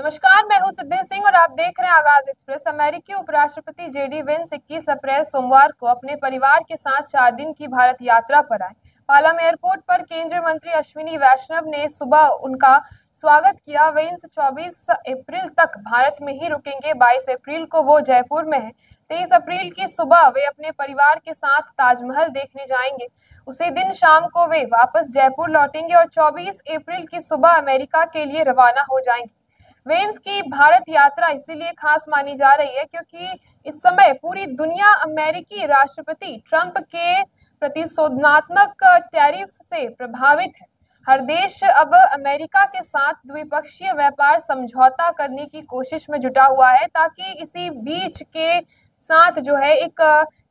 नमस्कार, मैं हूं सिद्धि सिंह और आप देख रहे हैं आगाज एक्सप्रेस। अमेरिकी उपराष्ट्रपति जेडी वेंस 21 अप्रैल सोमवार को अपने परिवार के साथ 4 दिन की भारत यात्रा पर आए। पालम एयरपोर्ट पर केंद्रीय मंत्री अश्विनी वैष्णव ने सुबह उनका स्वागत किया। वेंस 24 अप्रैल तक भारत में ही रुकेंगे। 22 अप्रैल को वो जयपुर में है। 23 अप्रैल की सुबह वे अपने परिवार के साथ ताजमहल देखने जाएंगे। उसी दिन शाम को वे वापस जयपुर लौटेंगे और 24 अप्रैल की सुबह अमेरिका के लिए रवाना हो जाएंगे। वेंस की भारत यात्रा इसीलिए खास मानी जा रही है क्योंकि इस समय पूरी दुनिया अमेरिकी राष्ट्रपति ट्रंप के प्रतिशोधनात्मक टैरिफ से प्रभावित है। हर देश अब अमेरिका के साथ द्विपक्षीय व्यापार समझौता करने की कोशिश में जुटा हुआ है ताकि इसी बीच के साथ जो है एक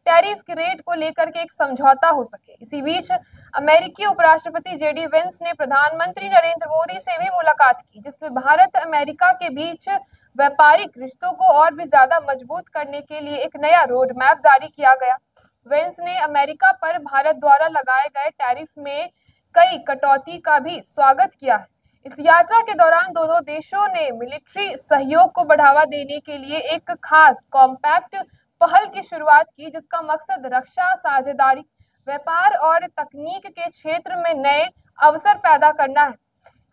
टैरिफ के रेट को लेकर के एक समझौता हो सके। इसी बीच अमेरिकी उपराष्ट्रपति जेडी वेंस ने प्रधानमंत्री नरेंद्र मोदी से भी मुलाकात की, जिसमें भारत अमेरिका के बीच व्यापारिक रिश्तों को और भी ज्यादा मजबूत करने के लिए एक नया रोड मैप जारी किया गया। वेंस ने अमेरिका पर भारत द्वारा लगाए गए टैरिफ में कई कटौती का भी स्वागत किया है। इस यात्रा के दौरान दोनों देशों ने मिलिट्री सहयोग को बढ़ावा देने के लिए एक खास कॉम्पैक्ट पहल की शुरुआत की, जिसका मकसद रक्षा साझेदारी, व्यापार और तकनीक के क्षेत्र में नए अवसर पैदा करना है।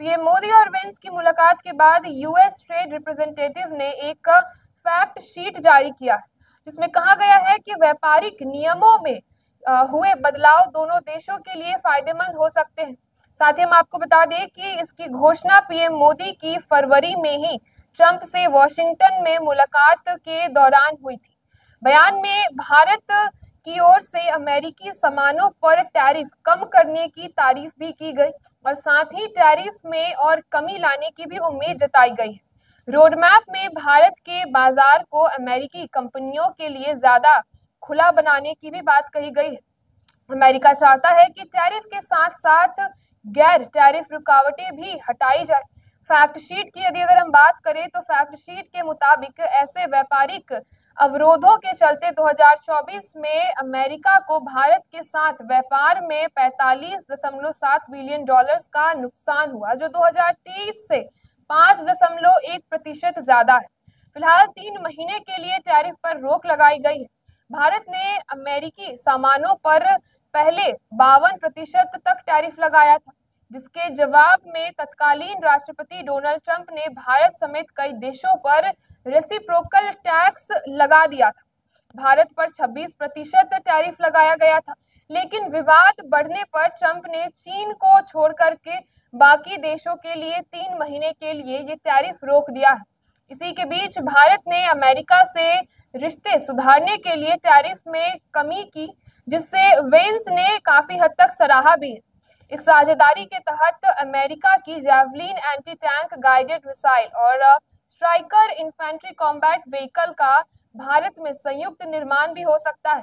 पीएम मोदी और वेंस की मुलाकात के बाद यूएस ट्रेड रिप्रेजेंटेटिव ने एक फैक्ट शीट जारी किया है, जिसमें कहा गया है कि व्यापारिक नियमों में हुए बदलाव दोनों देशों के लिए फायदेमंद हो सकते हैं। साथ ही हम आपको बता दें कि इसकी घोषणा पीएम मोदी की फरवरी में ही ट्रंप से वॉशिंगटन में मुलाकात के दौरान हुई थी। बयान में भारत की ओर से अमेरिकी सामानों पर टैरिफ कम करने की तारीफ भी की गई और साथ ही टैरिफ में और कमी लाने की भी उम्मीद जताई गई है। रोडमैप में भारत के बाजार को अमेरिकी कंपनियों के लिए ज्यादा खुला बनाने की भी बात कही गई है। अमेरिका चाहता है कि टैरिफ के साथ साथ गैर टैरिफ रुकावटें भी हटाई जाए। फैक्ट शीट की यदि अगर हम बात करें तो फैक्ट शीट के मुताबिक ऐसे व्यापारिक अवरोधों के चलते 2024 में अमेरिका को भारत के साथ व्यापार में 45.7 बिलियन डॉलर्स का नुकसान हुआ, जो 2023 से 5.1% ज्यादा है। फिलहाल 3 महीने के लिए टैरिफ पर रोक लगाई गई है। भारत ने अमेरिकी सामानों पर पहले 52% तक टैरिफ लगाया था, जिसके जवाब में तत्कालीन राष्ट्रपति डोनाल्ड ट्रंप ने भारत समेत कई देशों पर रेसिप्रोकल टैक्स लगा दिया था। भारत पर 26% टैरिफ लगाया गया था, लेकिन विवाद बढ़ने पर ट्रंप ने चीन को छोड़ करके बाकी देशों के लिए 3 महीने के लिए ये टैरिफ रोक दिया है। इसी के बीच भारत ने अमेरिका से रिश्ते सुधारने के लिए टैरिफ में कमी की, जिससे वेंस ने काफी हद तक सराहा भी है। इस साझेदारी के तहत अमेरिका की javelin anti tank guided missile और स्ट्राइकर इन्फेंट्री कॉम्बैट व्हीकल का भारत में संयुक्त निर्माण भी हो सकता है।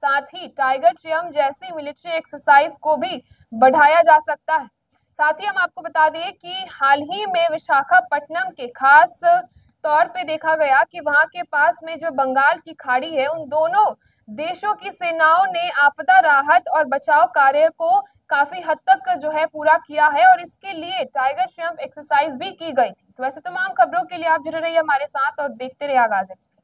साथ ही टाइगर ट्रियम्फ जैसी मिलिट्री एक्सरसाइज को भी बढ़ाया जा सकता है। साथ ही हम आपको बता दें कि हाल ही में विशाखापट्टनम के खास तौर पे देखा गया कि वहां के पास में जो बंगाल की खाड़ी है, उन दोनों देशों की सेनाओं ने आपदा राहत और बचाव कार्य को काफी हद तक जो है पूरा किया है और इसके लिए टाइगर ट्रियम्फ एक्सरसाइज भी की गई थी। तो ऐसे तमाम खबरों के लिए आप जुड़े रहिए हमारे साथ और देखते रहिए आगाज एक्सप्रेस।